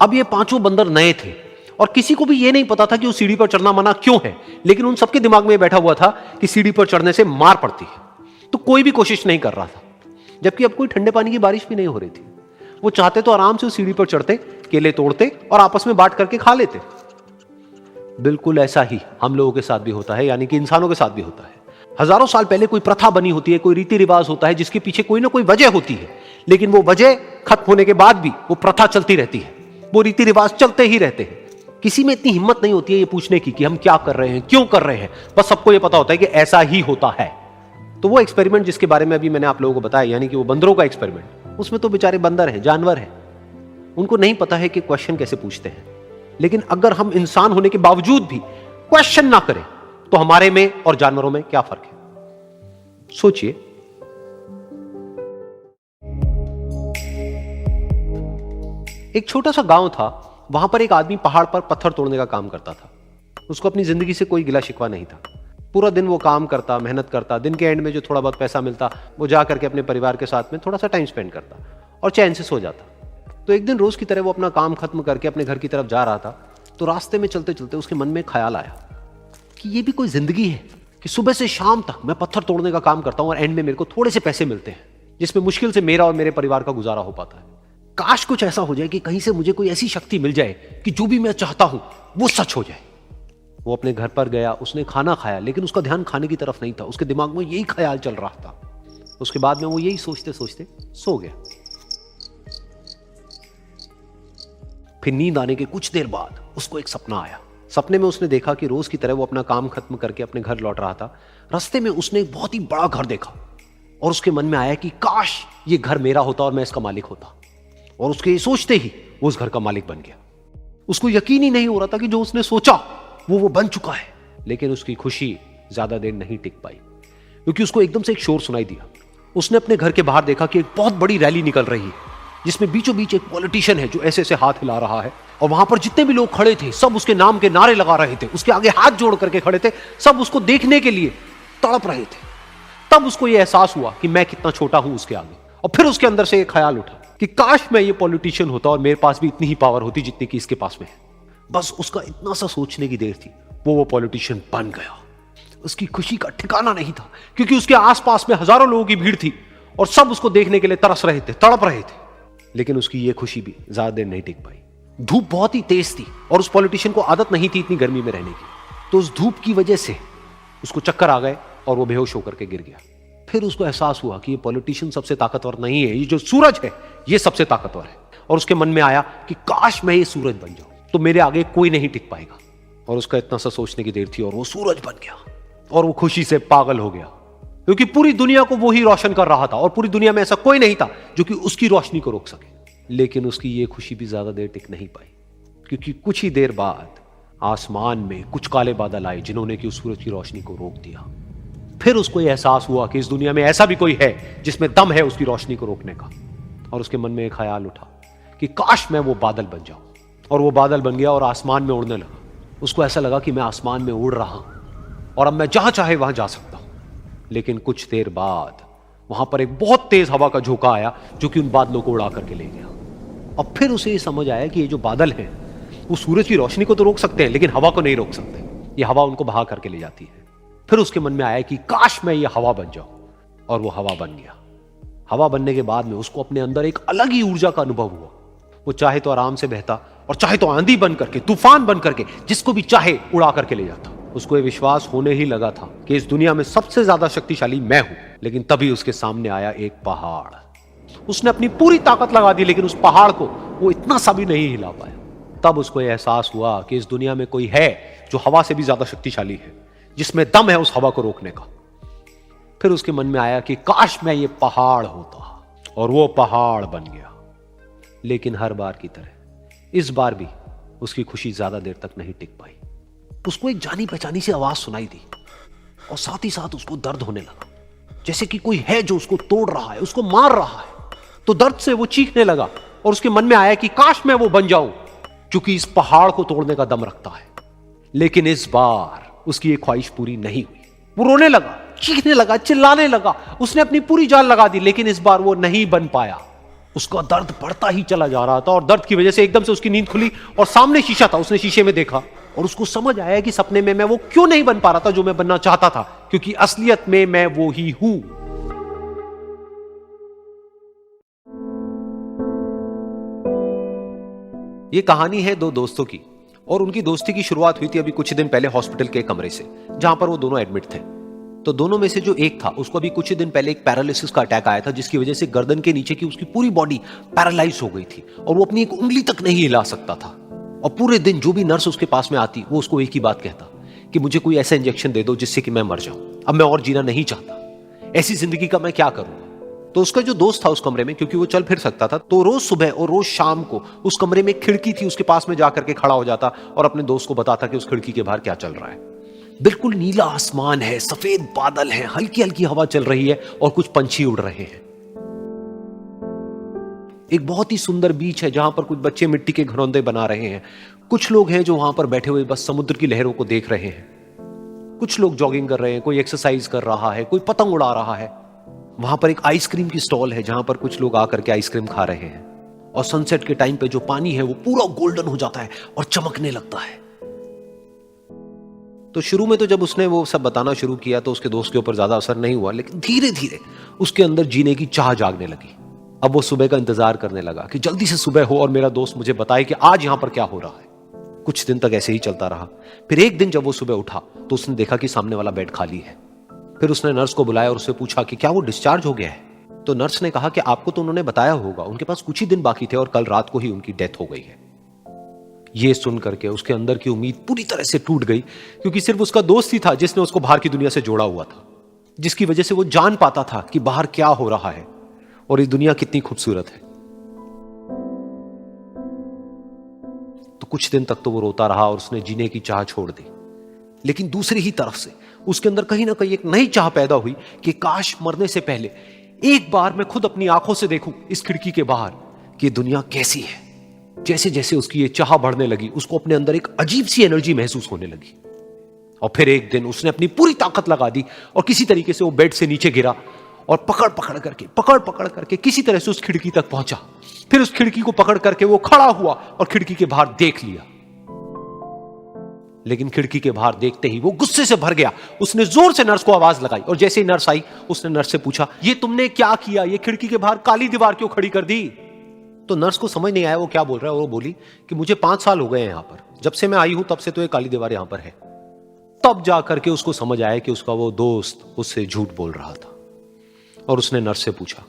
अब ये 5 बंदर नए थे और किसी को भी ये नहीं पता था कि उस सीढ़ी पर चढ़ना मना क्यों है, लेकिन उन सबके दिमाग में बैठा हुआ था कि सीढ़ी पर चढ़ने से मार पड़ती है। तो कोई भी कोशिश नहीं कर रहा था, जबकि अब कोई ठंडे पानी की बारिश भी नहीं हो रही थी। वो चाहते तो आराम से उस सीढ़ी पर चढ़ते, केले तोड़ते और आपस में बांट करके खा लेते। बिल्कुल ऐसा ही हम लोगों के साथ भी होता है, यानी कि इंसानों के साथ भी होता है। हजारों साल पहले कोई प्रथा बनी होती है, कोई रीति रिवाज होता है जिसके पीछे कोई ना कोई वजह होती है, लेकिन वो वजह खत्म होने के बाद भी वो प्रथा चलती रहती है, वो रीति रिवाज चलते ही रहते हैं। किसी में इतनी हिम्मत नहीं होती है ये पूछने की कि हम क्या कर रहे हैं, क्यों कर रहे हैं। बस सबको ये पता होता है कि ऐसा ही होता है। तो वो एक्सपेरिमेंट जिसके बारे में अभी मैंने आप लोगों को बताया, यानी कि वो बंदरों का एक्सपेरिमेंट, उसमें तो बेचारे बंदर हैं, जानवर हैं, उनको नहीं पता है कि क्वेश्चन कैसे पूछते हैं। लेकिन अगर हम इंसान होने के बावजूद भी क्वेश्चन ना करें तो हमारे में और जानवरों में क्या फर्क है? सोचिए। एक छोटा सा गांव था, वहां पर एक आदमी पहाड़ पर पत्थर तोड़ने का काम करता था। उसको अपनी जिंदगी से कोई गिला शिकवा नहीं था। पूरा दिन वो काम करता, मेहनत करता, दिन के एंड में जो थोड़ा बहुत पैसा मिलता वो जा करके अपने परिवार के साथ में थोड़ा सा टाइम स्पेंड करता और चैन से सो जाता। तो एक दिन रोज की तरह वो अपना काम खत्म करके अपने घर की तरफ जा रहा था, तो रास्ते में चलते चलते उसके मन में ख्याल आया कि ये भी कोई जिंदगी है कि सुबह से शाम तक मैं पत्थर तोड़ने का काम करता हूं और एंड में मेरे को थोड़े से पैसे मिलते हैं, जिसमें मुश्किल से मेरा और मेरे परिवार का गुजारा हो पाता है। काश कुछ ऐसा हो जाए कि कहीं से मुझे कोई ऐसी शक्ति मिल जाए कि जो भी मैं चाहता हूं वो सच हो जाए। वो अपने घर पर गया, उसने खाना खाया, लेकिन उसका ध्यान खाने की तरफ नहीं था, उसके दिमाग में यही ख्याल चल रहा था। उसके बाद में वो यही सोचते सोचते सो गया। फिर नींद आने के कुछ देर बाद उसको एक सपना आया। सपने में उसने देखा कि रोज की तरह वो अपना काम खत्म करके अपने घर लौट रहा था। रास्ते में उसने एक बहुत ही बड़ा घर देखा और उसके मन में आया कि काश ये घर मेरा होता और मैं इसका मालिक होता। और उसके ये सोचते ही वो उस घर का मालिक बन गया। उसको यकीन ही नहीं हो रहा था कि जो उसने सोचा वो बन चुका है। लेकिन उसकी खुशी ज्यादा देर नहीं टिक पाई, क्योंकि उसको एकदम से एक शोर सुनाई दिया। उसने अपने घर के बाहर देखा कि एक बहुत बड़ी रैली निकल रही है, जिसमें बीचों बीच एक पॉलिटिशियन है जो ऐसे ऐसे हाथ हिला रहा है, और वहां पर जितने भी लोग खड़े थे सब उसके नाम के नारे लगा रहे थे, उसके आगे हाथ जोड़ करके खड़े थे, सब उसको देखने के लिए तड़प रहे थे। तब उसको यह एहसास हुआ कि मैं कितना छोटा हूं उसके आगे। और फिर उसके अंदर से एक ख्याल उठा कि काश मैं ये पॉलिटिशियन होता और मेरे पास भी इतनी ही पावर होती जितनी कि इसके पास में है। बस उसका इतना सा सोचने की देर थी, वो पॉलिटिशियन बन गया। उसकी खुशी का ठिकाना नहीं था, क्योंकि उसके आसपास में हजारों लोगों की भीड़ थी और सब उसको देखने के लिए तरस रहे थे, तड़प रहे थे। लेकिन उसकी ये खुशी भी ज्यादा देर नहीं टिक पाई। धूप बहुत ही तेज थी और उस पॉलिटिशियन को आदत नहीं थी इतनी गर्मी में रहने की, तो उस धूप की वजह से उसको चक्कर आ गए और वो बेहोश होकर के गिर गया। फिर उसको एहसास हुआ कि ये पॉलिटिशियन सबसे ताकतवर नहीं है, ये जो सूरज है ये सबसे ताकतवर है। और उसके मन में आया कि काश मैं ये सूरज बन जाऊं तो मेरे आगे कोई नहीं टिक पाएगा। और उसका इतना सा सोचने की देर थी और वो सूरज बन गया और वो खुशी से पागल हो गया, क्योंकि पूरी दुनिया को वो ही रोशन कर रहा था और पूरी दुनिया में ऐसा कोई नहीं था जो कि उसकी रोशनी को रोक सके। लेकिन उसकी ये खुशी भी ज्यादा देर टिक नहीं पाई, क्योंकि कुछ ही देर बाद आसमान में कुछ काले बादल आए जिन्होंने कि उस सूरज की रोशनी को रोक दिया। फिर उसको यह एहसास हुआ कि इस दुनिया में ऐसा भी कोई है जिसमें दम है उसकी रोशनी को रोकने का। और उसके मन में एक ख्याल उठा कि काश मैं वो बादल बन जाऊं। और वो बादल बन गया और आसमान में उड़ने लगा। उसको ऐसा लगा कि मैं आसमान में उड़ रहा हूं और अब मैं जहां चाहे वहां जा सकता हूं। लेकिन कुछ देर बाद वहां पर एक बहुत तेज हवा का झोंका आया जो कि उन बादलों को उड़ा करके ले गया। अब फिर उसे ये समझ आया कि ये जो बादल हैं वो सूरज की रोशनी को तो रोक सकते हैं, लेकिन हवा को नहीं रोक सकते। ये हवा उनको बहा करके ले जाती है। फिर उसके मन में आया कि काश मैं ये हवा बन जाऊं, और वो हवा बन गया। हवा बनने के बाद में उसको अपने अंदर एक अलग ही ऊर्जा का अनुभव हुआ। वो चाहे तो आराम से बहता और चाहे तो आंधी बन करके, तूफान बन करके, जिसको भी चाहे उड़ा करके ले जाता। उसको ये विश्वास होने ही लगा था कि इस दुनिया में सबसे ज्यादा शक्तिशाली मैं हूं। लेकिन तभी उसके सामने आया एक पहाड़। उसने अपनी पूरी ताकत लगा दी, लेकिन उस पहाड़ को वो इतना सा भी नहीं हिला पाया। तब उसको यह एहसास हुआ कि इस दुनिया में कोई है जो हवा से भी ज्यादा शक्तिशाली है, जिसमें दम है उस हवा को रोकने का। फिर उसके मन में आया कि काश मैं ये पहाड़ होता, और वो पहाड़ बन गया। लेकिन हर बार की तरह इस बार भी उसकी खुशी ज्यादा देर तक नहीं टिक पाई। उसको एक जानी पहचानी सी आवाज सुनाई दी और साथ ही साथ उसको दर्द होने लगा, जैसे कि कोई है जो उसको तोड़ रहा है, उसको मार रहा है। तो दर्द से वो चीखने लगा और उसके मन में आया कि काश मैं वो बन जाऊं, क्योंकि इस पहाड़ को तोड़ने का दम रखता है। लेकिन इस बार उसकी ये ख्वाहिश पूरी नहीं हुई। वो रोने लगा, चीखने लगा, चिल्लाने लगा, उसने अपनी पूरी जान लगा दी, लेकिन इस बार वो नहीं बन पाया। उसका दर्द बढ़ता ही चला जा रहा था और दर्द की वजह से एकदम से उसकी नींद खुली और सामने शीशा था। उसने शीशे में देखा और उसको समझ आया कि सपने में मैं वो क्यों नहीं बन पा रहा था जो मैं बनना चाहता था, क्योंकि असलियत में मैं वो ही हूं। ये कहानी है दो दोस्तों की, और उनकी दोस्ती की शुरुआत हुई थी अभी कुछ दिन पहले हॉस्पिटल के कमरे से, जहां पर वो दोनों एडमिट थे। तो दोनों में से जो एक था, उसको अभी कुछ दिन पहले एक पैरालिसिस का अटैक आया था, जिसकी वजह से गर्दन के नीचे की उसकी पूरी बॉडी पैरालाइज हो गई थी और वो अपनी एक उंगली तक नहीं हिला सकता था। और पूरे दिन जो भी नर्स उसके पास में आती, वो उसको एक ही बात कहता कि मुझे कोई ऐसा इंजेक्शन दे दो जिससे कि मैं मर जाऊं, अब मैं और जीना नहीं चाहता, ऐसी जिंदगी का मैं क्या करूंगा। तो उसका जो दोस्त था उस कमरे में, क्योंकि वो चल फिर सकता था, तो रोज सुबह और रोज शाम को उस कमरे में एक खिड़की थी, उसके पास में जाकर के खड़ा हो जाता और अपने दोस्त को बताता कि उस खिड़की के बाहर क्या चल रहा है। बिल्कुल नीला आसमान है, सफेद बादल है, हल्की हल्की हवा चल रही है और कुछ पंछी उड़ रहे हैं। एक बहुत ही सुंदर बीच है जहां पर कुछ बच्चे मिट्टी के घरौंदे बना रहे हैं। कुछ लोग हैं जो वहां पर बैठे हुए बस समुद्र की लहरों को देख रहे हैं। कुछ लोग जॉगिंग कर रहे हैं, कोई एक्सरसाइज कर रहा है, कोई पतंग उड़ा रहा है। वहां पर एक आइसक्रीम की स्टॉल है जहां पर कुछ लोग आकर के आइसक्रीम खा रहे हैं। और सनसेट के टाइम पे जो पानी है वो पूरा गोल्डन हो जाता है और चमकने लगता है। तो शुरू में तो जब उसने वो सब बताना शुरू किया तो उसके दोस्त के ऊपर ज्यादा असर नहीं हुआ, लेकिन धीरे धीरे उसके अंदर जीने की चाह जागने लगी। अब वो सुबह का इंतजार करने लगा कि जल्दी से सुबह हो और मेरा दोस्त मुझे बताए कि आज यहां पर क्या हो रहा है। कुछ दिन तक ऐसे ही चलता रहा। फिर एक दिन जब वो सुबह उठा तो उसने देखा कि सामने वाला बेड खाली है। फिर उसने नर्स को बुलाया और उससे पूछा कि क्या वो डिस्चार्ज हो गया है। तो नर्स ने कहा कि आपको तो उन्होंने बताया होगा, उनके पास कुछ ही दिन बाकी थे और कल रात को ही उनकी डेथ हो गई है। ये सुन करके उसके अंदर की उम्मीद पूरी तरह से टूट गई, क्योंकि सिर्फ उसका दोस्त ही था जिसने उसको बाहर की दुनिया से जोड़ा हुआ था, जिसकी वजह से वो जान पाता था कि बाहर क्या हो रहा है और ये दुनिया कितनी खूबसूरत है। तो कुछ दिन तक तो वो रोता रहा और उसने जीने की चाह छोड़ दी। लेकिन दूसरी ही तरफ से उसके अंदर कहीं ना कहीं एक नई चाह पैदा हुई कि काश मरने से पहले एक बार मैं खुद अपनी आंखों से देखूं इस खिड़की के बाहर कि दुनिया कैसी है। जैसे जैसे उसकी ये चाह बढ़ने लगी, उसको अपने अंदर एक अजीब सी एनर्जी महसूस होने लगी। और फिर एक दिन उसने अपनी पूरी ताकत लगा दी और किसी तरीके से वो बेड से नीचे गिरा और पकड़ पकड़ करके किसी तरह से उस खिड़की तक पहुंचा। फिर उस खिड़की को पकड़ करके वो खड़ा हुआ और खिड़की के बाहर देख लिया। लेकिन खिड़की के बाहर देखते ही वो गुस्से से भर गया। उसने जोर से नर्स को आवाज लगाई और जैसे ही नर्स आई उसने नर्स से पूछा, ये तुमने क्या किया, ये खिड़की के बाहर काली दीवार क्यों खड़ी कर दी। तो नर्स को समझ नहीं आया वो क्या बोल रहा है और वो बोली कि मुझे 5 साल हो गए हैं यहां पर, जब से मैं आई हूं तब से तो ये काली दीवार यहां पर है। तब जाकर के उसको समझ आया कि उसका वो दोस्त उससे झूठ बोल रहा था। और उसने नर्स से पूछा,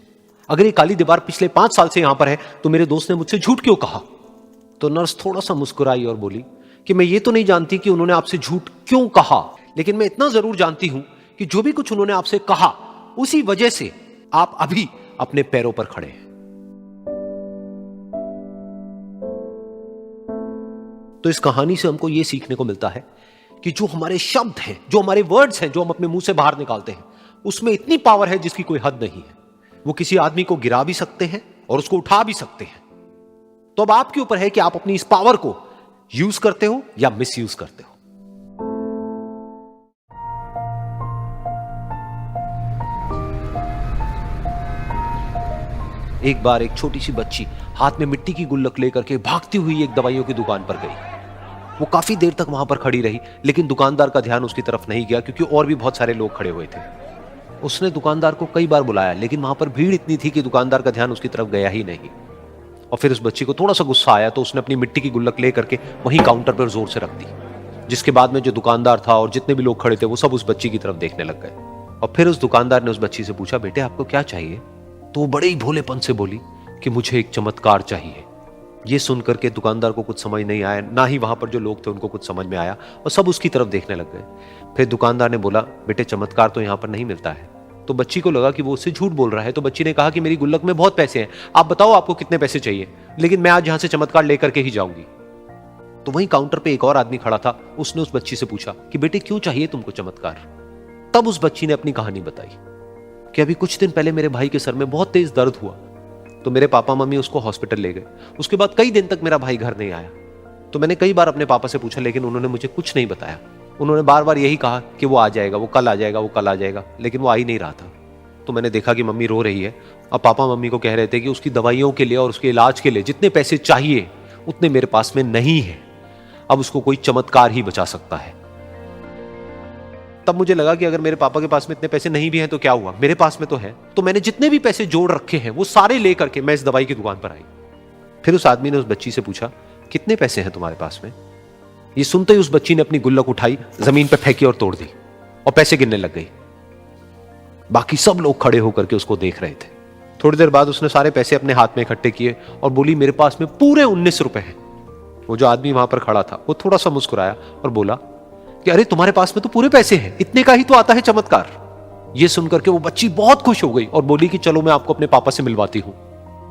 अगर ये काली दीवार पिछले 5 साल से यहां पर है तो मेरे दोस्त ने मुझसे झूठ क्यों कहा। तो नर्स थोड़ा सा मुस्कुराई और बोली कि मैं ये तो नहीं जानती कि उन्होंने आपसे झूठ क्यों कहा, लेकिन मैं इतना जरूर जानती हूं कि जो भी कुछ उन्होंने आपसे कहा उसी वजह से आप अभी अपने पैरों पर खड़े हैं। तो इस कहानी से हमको यह सीखने को मिलता है कि जो हमारे शब्द हैं, जो हमारे वर्ड्स हैं, जो हम अपने मुंह से बाहर निकालते हैं, उसमें इतनी पावर है जिसकी कोई हद नहीं है। वो किसी आदमी को गिरा भी सकते हैं और उसको उठा भी सकते हैं। तो अब आपके ऊपर है कि आप अपनी इस पावर को यूज करते हो या मिस यूज करते हो। एक बार एक छोटी सी बच्ची हाथ में मिट्टी की गुल्लक लेकर के भागती हुई एक दवाइयों की दुकान पर गई। वो काफी देर तक वहां पर खड़ी रही, लेकिन दुकानदार का ध्यान उसकी तरफ नहीं गया क्योंकि और भी बहुत सारे लोग खड़े हुए थे। उसने दुकानदार को कई बार बुलाया, लेकिन वहां पर भीड़ इतनी थी कि दुकानदार का ध्यान उसकी तरफ गया ही नहीं। और फिर उस बच्ची को थोड़ा सा गुस्सा आया तो उसने अपनी मिट्टी की गुल्लक लेकर के वहीं काउंटर पर जोर से रख दी, जिसके बाद में जो दुकानदार था और जितने भी लोग खड़े थे वो सब उस बच्ची की तरफ देखने लग गए। और फिर उस दुकानदार ने उस बच्ची से पूछा, बेटे आपको क्या चाहिए। तो वो बड़े ही भोलेपन से बोली कि मुझे एक चमत्कार चाहिए। ये सुनकर के दुकानदार को कुछ समझ नहीं आया, ना ही वहां पर जो लोग थे उनको कुछ समझ में आया और सब उसकी तरफ देखने लग गए। फिर दुकानदार ने बोला, बेटे चमत्कार तो यहां पर नहीं मिलता है। तो बच्ची को लगा कि वो उससे झूठ बोल रहा है। तो बच्ची ने कहा कि मेरी गुल्लक में बहुत पैसे हैं, आप बताओ आपको कितने पैसे चाहिए, लेकिन मैं आज यहां से चमत्कार लेकर के ही जाऊंगी। तो वहीं काउंटर पे एक और आदमी खड़ा था। उसने उस बच्ची से पूछा कि बेटे क्यों चाहिए तुमको चमत्कार। तब उस बच्ची ने अपनी कहानी बताई कि अभी कुछ दिन पहले मेरे भाई के सर में बहुत तेज दर्द हुआ तो मेरे पापा मम्मी उसको हॉस्पिटल ले गए। उसके बाद कई दिन तक मेरा भाई घर नहीं आया। तो मैंने कई बार अपने पापा से पूछा, लेकिन उन्होंने मुझे कुछ नहीं बताया। उन्होंने बार बार यही कहा कि वो आ जाएगा, वो कल आ जाएगा, वो कल आ जाएगा, लेकिन वो आ ही नहीं रहा था। तो मैंने देखा कि मम्मी रो रही है। अब पापा मम्मी को कह रहे थे कि उसकी दवाइयों के लिए और उसके इलाज के लिए जितने पैसे चाहिए उतने मेरे पास में नहीं है। अब उसको कोई चमत्कार ही बचा सकता है। तब मुझे लगा कि अगर मेरे पापा के पास में इतने पैसे नहीं भी हैं तो क्या हुआ, मेरे पास में तो है। तो मैंने जितने भी पैसे जोड़ रखे हैं वो सारे लेकर के मैं इस दवाई की दुकान पर आई। फिर उस आदमी ने उस बच्ची से पूछा, कितने पैसे हैं तुम्हारे पास में? ये सुनते ही उस बच्ची ने अपनी गुल्लक उठाई, जमीन पर फेंकी और तोड़ दी और पैसे गिनने लग गई। बाकी सब लोग खड़े होकर के उसको देख रहे थे। थोड़ी देर बाद उसने सारे पैसे अपने हाथ में इकट्ठे किए और बोली, मेरे पास में पूरे 19 रुपए हैं। वो जो आदमी वहां पर खड़ा था वो थोड़ा सा मुस्कुराया और बोला कि अरे तुम्हारे पास में तो पूरे पैसे हैं, इतने का ही तो आता है चमत्कार। ये सुनकर के वो बच्ची बहुत खुश हो गई और बोली कि चलो मैं आपको अपने पापा से मिलवाती हूं।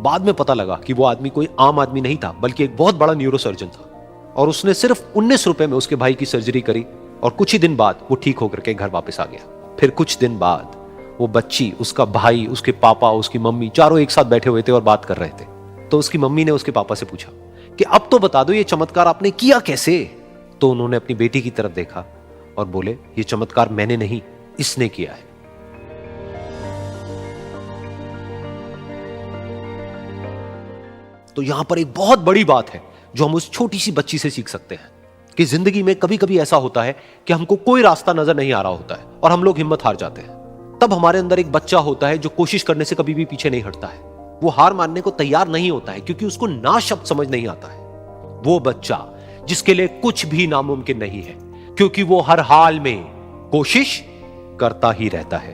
बाद में पता लगा कि वो आदमी कोई आम आदमी नहीं था, बल्कि एक बहुत बड़ा न्यूरोसर्जन था और उसने सिर्फ 19 रुपए में उसके भाई की सर्जरी करी और कुछ ही दिन बाद वो ठीक होकर के घर वापस आ गया। फिर कुछ दिन बाद वो बच्ची, उसका भाई, उसके पापा, उसकी मम्मी चारों एक साथ बैठे हुए थे और बात कर रहे थे। तो उसकी मम्मी ने उसके पापा से पूछा कि अब तो बता दो ये चमत्कार आपने किया कैसे? तो उन्होंने अपनी बेटी की तरफ देखा और बोले, ये चमत्कार मैंने नहीं, इसने किया है। तो यहां पर एक बहुत बड़ी बात है जो हम उस छोटी सी बच्ची से सीख सकते हैं कि जिंदगी में कभी कभी ऐसा होता है कि हमको कोई रास्ता नजर नहीं आ रहा होता है और हम लोग हिम्मत हार जाते हैं। तब हमारे अंदर एक बच्चा होता है जो कोशिश करने से कभी भी पीछे नहीं हटता है। वो हार मानने को तैयार नहीं होता है क्योंकि उसको ना शब्द समझ नहीं आता है। वो बच्चा जिसके लिए कुछ भी नामुमकिन नहीं है, क्योंकि वो हर हाल में कोशिश करता ही रहता है।